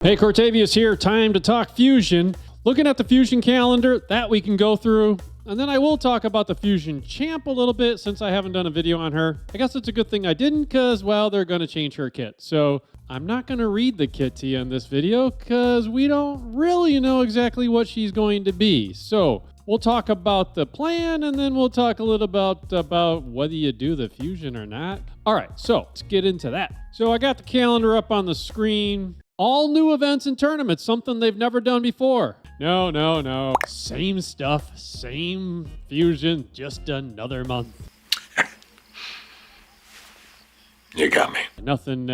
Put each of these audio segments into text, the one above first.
Hey, Cortavius here. Time to talk Fusion. Looking at the Fusion calendar, that we can go through. And then I will talk about the Fusion champ a little bit since I haven't done a video on her. I guess it's a good thing I didn't because, well, they're going to change her kit. So I'm not going to read the kit to you in this video because we don't really know exactly what she's going to be. So we'll talk about the plan and then we'll talk a little about whether you do the Fusion or not. All right, so let's get into that. So I got the calendar up on the screen. All new events and tournaments, something they've never done before. No. Same stuff, same Fusion, just another month. You got me. Nothing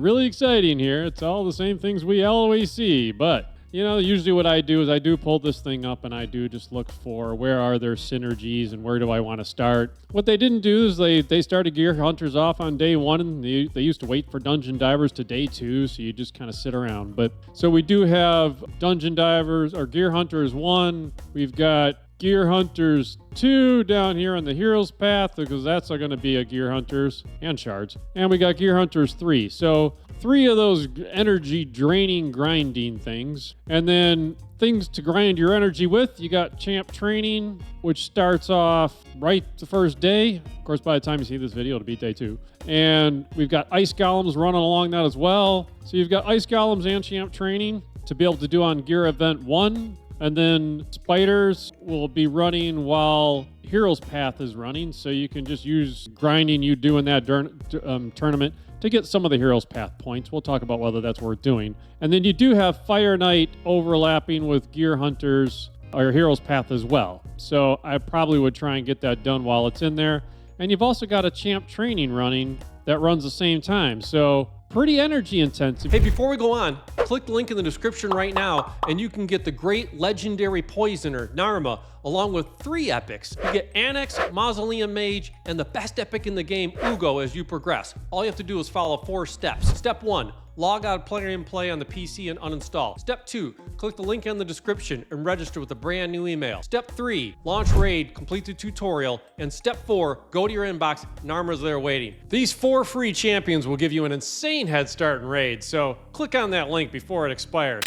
really exciting here. It's all the same things we always see, but you know, usually what I do is I do pull this thing up and I do just look for where are there synergies and where do I want to start. What they didn't do is they started Gear Hunters off on day one and they used to wait for Dungeon Divers to day two, so you just kind of sit around. But so we do have Dungeon Divers or Gear Hunters 1. We've got Gear Hunters 2 down here on the Heroes Path because that's going to be a Gear Hunters and Shards. And we got Gear Hunters 3. So 3 of those energy draining grinding things. And then things to grind your energy with. You got Champ Training, which starts off right the first day. Of course, by the time you see this video, it'll be day 2. And we've got Ice Golems running along that as well. So you've got Ice Golems and Champ Training to be able to do on Gear Event 1. And then Spiders will be running while Heroes Path is running. So you can just use grinding you do in that tournament to get some of the Heroes Path points. We'll talk about whether that's worth doing. And then you do have Fire Knight overlapping with Gear Hunters or Heroes Path as well. So I probably would try and get that done while it's in there. And you've also got a Champ Training running that runs the same time. So pretty energy intensive. Hey, before we go on, click the link in the description right now and you can get the great legendary poisoner, Narma, along with 3 epics. You get Anax, Mausoleum Mage, and the best epic in the game, Uugo, as you progress. All you have to do is follow 4 steps. Step 1, log out Plarium Play on the PC and uninstall. Step 2, click the link in the description and register with a brand new email. Step 3, launch Raid, complete the tutorial. And step 4, go to your inbox, Narma's there waiting. These 4 free champions will give you an insane head start in Raid, so click on that link before it expires.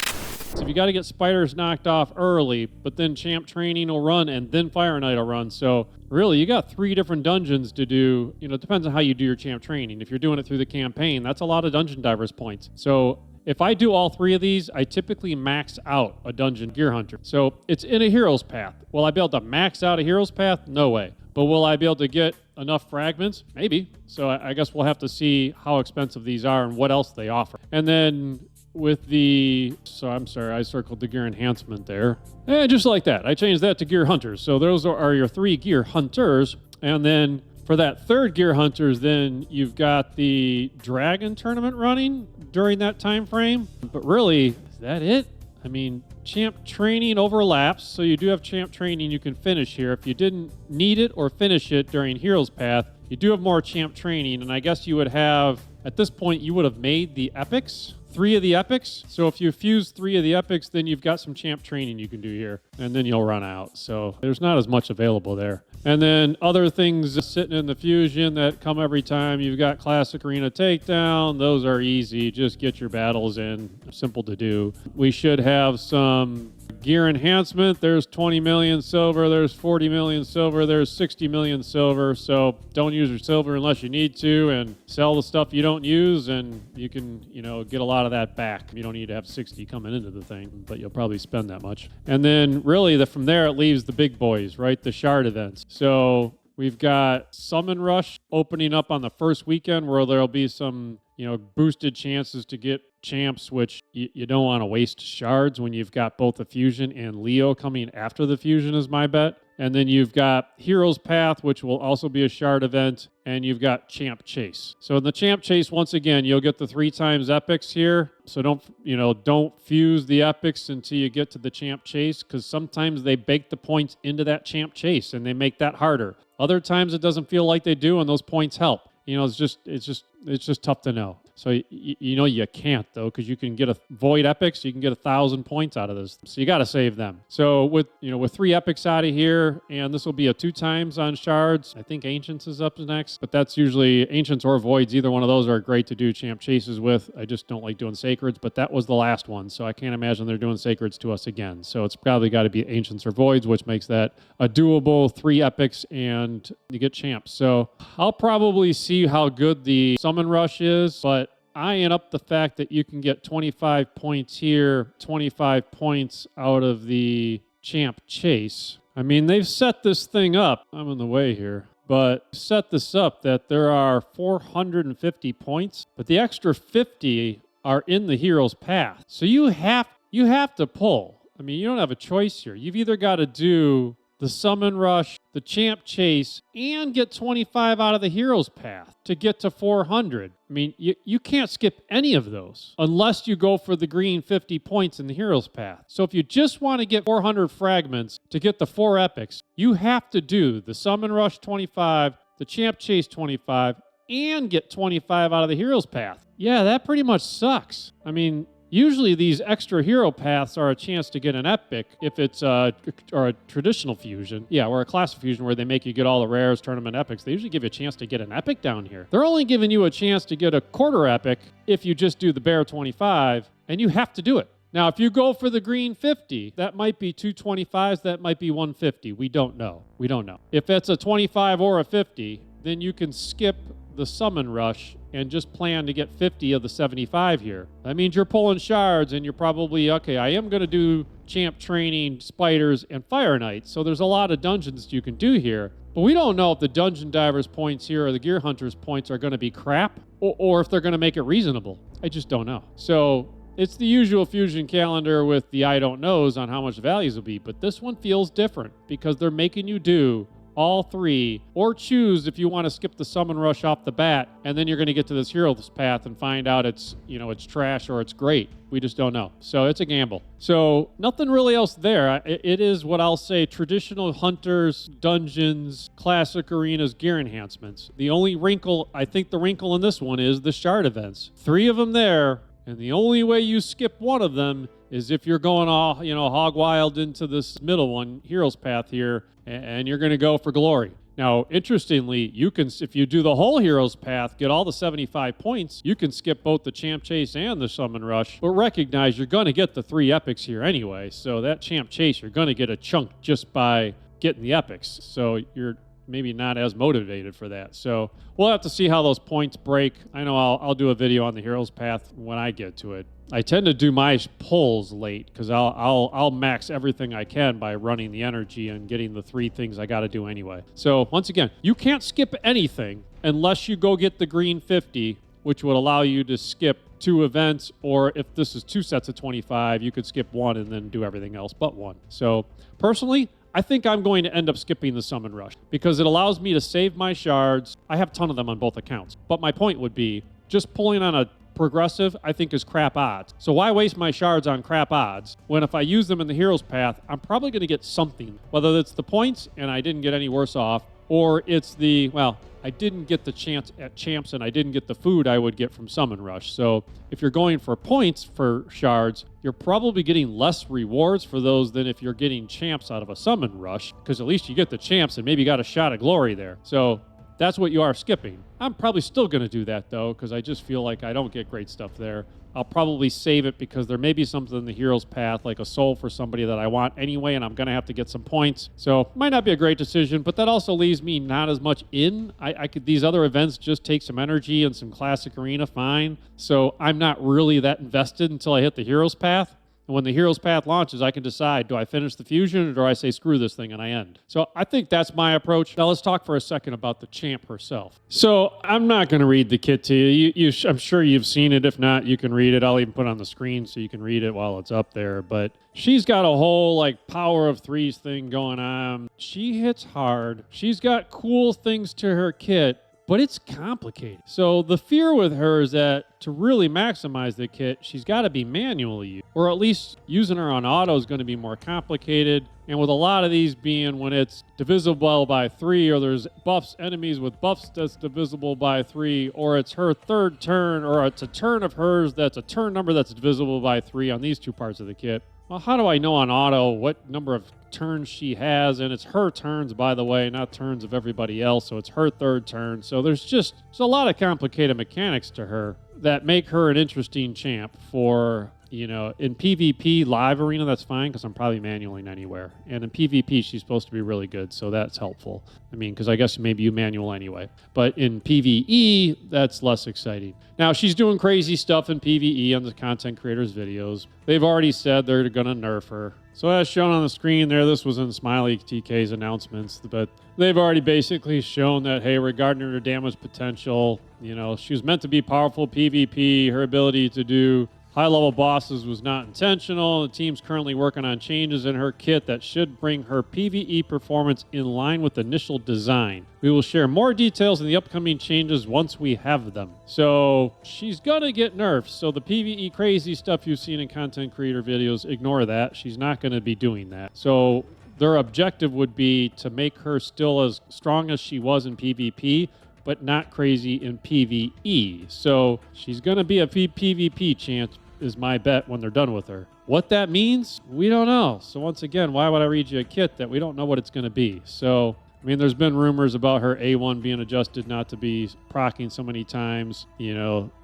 So you got to get Spiders knocked off early, but then Champ Training will run and then Fire Knight will run. So really, you got 3 different dungeons to do. You know, it depends on how you do your Champ Training. If you're doing it through the campaign, that's a lot of Dungeon Divers points. So if I do all 3 of these, I typically max out a Dungeon Gear Hunter. So it's in a Heroes Path. Will I be able to max out a Heroes Path? No way. But will I be able to get enough fragments? Maybe. So I guess we'll have to see how expensive these are and what else they offer. And then with the, so I'm sorry, I circled the gear enhancement there. And just like that, I changed that to Gear Hunters. So those are your 3 Gear Hunters. And then for that 3rd Gear Hunters, then you've got the Dragon Tournament running during that time frame. But really, is that it? I mean, Champ Training overlaps, so you do have Champ Training you can finish here. If you didn't need it or finish it during Heroes Path, you do have more Champ Training, and I guess you would have, at this point, you would have made the epics. 3 of the epics. So if you fuse 3 of the epics, then you've got some Champ Training you can do here, and then you'll run out. So there's not as much available there. And then other things sitting in the Fusion that come every time. You've got Classic Arena Takedown. Those are easy. Just get your battles in. Simple to do. We should have some gear enhancement. There's 20 million silver. There's 40 million silver. There's 60 million silver. So don't use your silver unless you need to, and sell the stuff you don't use, and you can, you know, get a lot of that back. You don't need to have 60 coming into the thing, but you'll probably spend that much. And then really from there it leaves the big boys, right? The shard events. So we've got Summon Rush opening up on the first weekend where there'll be some, you know, boosted chances to get champs, which you don't want to waste shards when you've got both the Fusion and Leo coming after the Fusion is my bet. And then you've got Heroes Path, which will also be a shard event, and you've got Champ Chase. So in the Champ Chase, once again, you'll get the 3 times epics here. So don't fuse the epics until you get to the Champ Chase, because sometimes they bake the points into that Champ Chase and they make that harder. Other times it doesn't feel like they do, and those points help. You know, it's just It's just tough to know. So you can't though, because you can get a void epics, you can get 1,000 points out of this. So you got to save them. So with 3 epics out of here, and this will be a 2 times on shards. I think Ancients is up next, but that's usually Ancients or Voids. Either one of those are great to do champ chases with. I just don't like doing Sacreds, but that was the last one, so I can't imagine they're doing Sacreds to us again. So it's probably got to be Ancients or Voids, which makes that a doable 3 epics, and you get champs. So I'll probably see how good the summon rush is, but eyeing up the fact that you can get 25 points here, 25 points out of the champ chase. I mean, they've set this thing up. I'm in the way here. But set this up that there are 450 points, but the extra 50 are in the hero's path. So you have to pull. I mean, you don't have a choice here. You've either got to do the summon rush, the champ chase, and get 25 out of the hero's path to get to 400. I mean, you can't skip any of those unless you go for the green 50 points in the hero's path. So if you just want to get 400 fragments to get the 4 epics, you have to do the summon rush 25, the champ chase 25, and get 25 out of the hero's path. Yeah, that pretty much sucks. I mean, usually these extra hero paths are a chance to get an epic if it's a traditional fusion. Yeah, or a classic fusion where they make you get all the rares, tournament epics. They usually give you a chance to get an epic down here. They're only giving you a chance to get a quarter epic if you just do the bear 25, and you have to do it. Now, if you go for the green 50, that might be 2 25s, that might be 150. We don't know. If it's a 25 or a 50, then you can skip the summon rush and just plan to get 50 of the 75 here. That means you're pulling shards, and you're probably, okay, I am going to do champ training, spiders, and fire knights. So there's a lot of dungeons you can do here. But we don't know if the dungeon divers points here or the gear hunters points are going to be crap, or if they're going to make it reasonable. I just don't know. So it's the usual fusion calendar with the I don't knows on how much values will be. But this one feels different because they're making you do all 3, or choose if you want to skip the summon rush off the bat, and then you're going to get to this hero's path and find out it's trash or it's great. We just don't know. So it's a gamble. So nothing really else there. It is what I'll say traditional hunters, dungeons, classic arenas, gear enhancements. The only wrinkle, I think the wrinkle in this one is the shard events. 3 of them there, and the only way you skip one of them is if you're going all, hog wild into this middle one, hero's path here, and you're going to go for glory. Now, interestingly, you can, if you do the whole hero's path, get all the 75 points, you can skip both the champ chase and the summon rush, but recognize you're going to get the 3 epics here anyway. So that champ chase, you're going to get a chunk just by getting the epics. So you're maybe not as motivated for that. So we'll have to see how those points break. I know I'll do a video on the hero's path when I get to it. I tend to do my pulls late because I'll max everything I can by running the energy and getting the 3 things I got to do anyway. So once again, you can't skip anything unless you go get the green 50, which would allow you to skip 2 events, or if this is 2 sets of 25, you could skip 1 and then do everything else but 1. So personally, I think I'm going to end up skipping the summon rush because it allows me to save my shards. I have a ton of them on both accounts. But my point would be just pulling on a progressive, I think, is crap odds. So why waste my shards on crap odds when if I use them in the hero's path, I'm probably going to get something, whether it's the points and I didn't get any worse off, or it's the, well, I didn't get the chance at champs and I didn't get the food I would get from summon rush. So if you're going for points for shards, you're probably getting less rewards for those than if you're getting champs out of a summon rush, because at least you get the champs and maybe got a shot of glory there. So that's what you are skipping. I'm probably still going to do that, though, because I just feel like I don't get great stuff there. I'll probably save it because there may be something in the hero's path, like a soul for somebody that I want anyway, and I'm going to have to get some points. So might not be a great decision, but that also leaves me not as much in. I could, these other events just take some energy and some classic arena, fine. So I'm not really that invested until I hit the hero's path. And when the hero's path launches, I can decide, do I finish the fusion or do I say screw this thing and I end? So I think that's my approach. Now let's talk for a second about the champ herself. So I'm not going to read the kit to you. I'm sure you've seen it. If not, you can read it. I'll even put it on the screen so you can read it while it's up there. But she's got a whole like power of 3s thing going on. She hits hard. She's got cool things to her kit. but it's complicated. So the fear with her is that to really maximize the kit, she's got to be manually used, or at least using her on auto is going to be more complicated. And with a lot of these being when it's divisible by 3, or there's buffs, enemies with buffs that's divisible by 3, or it's her third turn, or it's a turn of hers that's a turn number that's divisible by 3 on these two parts of the kit. Well, how do I know on auto what number of turns she has? And it's her turns, by the way, not turns of everybody else. So it's her third turn. So there's a lot of complicated mechanics to her that make her an interesting champ for, in PvP live arena, that's fine because I'm probably manualing anywhere. And in PvP, she's supposed to be really good. So that's helpful. I mean, because I guess maybe you manual anyway. But in PvE, that's less exciting. Now, she's doing crazy stuff in PvE on the content creators' videos. They've already said they're going to nerf her. So as shown on the screen there, this was in Smiley TK's announcements, but they've already basically shown that, hey, regarding her damage potential, she was meant to be powerful PvP. Her ability to do high-level bosses was not intentional. The team's currently working on changes in her kit that should bring her PvE performance in line with initial design. We will share more details in the upcoming changes once we have them. So she's going to get nerfed. So the PvE crazy stuff you've seen in content creator videos, ignore that. She's not going to be doing that. So their objective would be to make her still as strong as she was in PvP, but not crazy in PvE. So she's going to be a PvP champ, is my bet, when they're done with her. What that means, we don't know. So once again, why would I read you a kit that we don't know what it's going to be? So, I mean, there's been rumors about her A1 being adjusted not to be proccing so many times,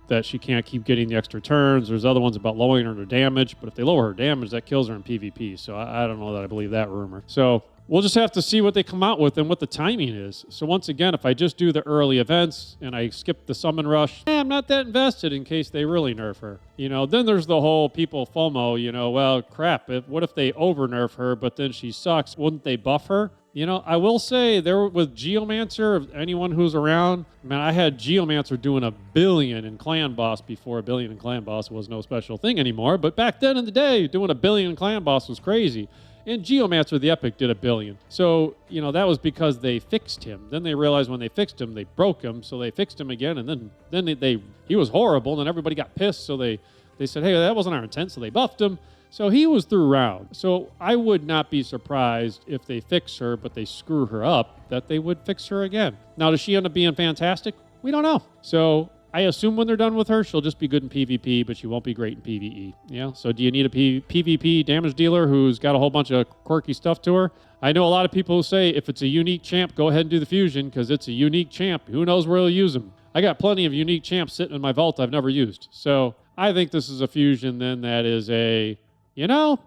that she can't keep getting the extra turns. There's other ones about lowering her damage, but if they lower her damage, that kills her in PvP. So I don't know that I believe that rumor. So we'll just have to see what they come out with and what the timing is. So once again, if I just do the early events and I skip the summon rush, I'm not that invested in case they really nerf her. Then there's the whole people FOMO, well, crap, what if they over nerf her, but then she sucks? Wouldn't they buff her? I will say there with Geomancer, anyone who's around, man, I had Geomancer doing 1 billion in Clan Boss before 1 billion in Clan Boss was no special thing anymore. But back then in the day, doing 1 billion in Clan Boss was crazy. And Geomancer, the Epic, did 1 billion. So, that was because they fixed him. Then they realized when they fixed him, they broke him. So they fixed him again. And then he was horrible. And then everybody got pissed. So they said, hey, that wasn't our intent. So they buffed him. So he was through round. So I would not be surprised if they fix her, but they screw her up, that they would fix her again. Now, does she end up being fantastic? We don't know. So I assume when they're done with her, she'll just be good in PvP, but she won't be great in PvE. Yeah. So do you need a PvP damage dealer who's got a whole bunch of quirky stuff to her? I know a lot of people who say if it's a unique champ, go ahead and do the fusion because it's a unique champ. Who knows where he'll use them? I got plenty of unique champs sitting in my vault I've never used. So I think this is a fusion then that is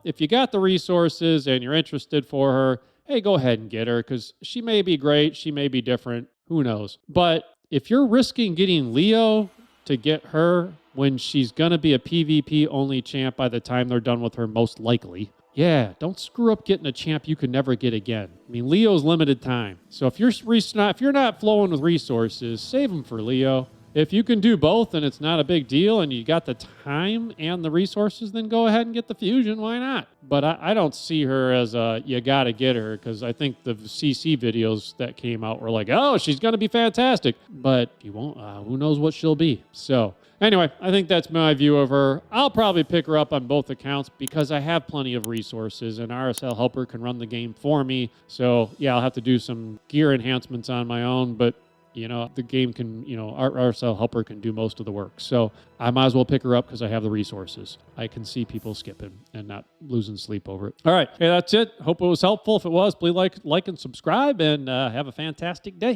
if you got the resources and you're interested for her, hey, go ahead and get her because she may be great. She may be different. Who knows? But if you're risking getting Leo to get her when she's going to be a PvP only champ by the time they're done with her, most likely, don't screw up getting a champ you could never get again. I mean, Leo's limited time. So if you're not flowing with resources, save them for Leo. If you can do both and it's not a big deal and you got the time and the resources, then go ahead and get the fusion. Why not? But I don't see her as you got to get her because I think the CC videos that came out were like, oh, she's going to be fantastic. But you won't. Who knows what she'll be. So anyway, I think that's my view of her. I'll probably pick her up on both accounts because I have plenty of resources and RSL Helper can run the game for me. So yeah, I'll have to do some gear enhancements on my own, but the game can, RSL Helper can do most of the work. So I might as well pick her up because I have the resources. I can see people skipping and not losing sleep over it. All right. Hey, that's it. Hope it was helpful. If it was, please like and subscribe and have a fantastic day.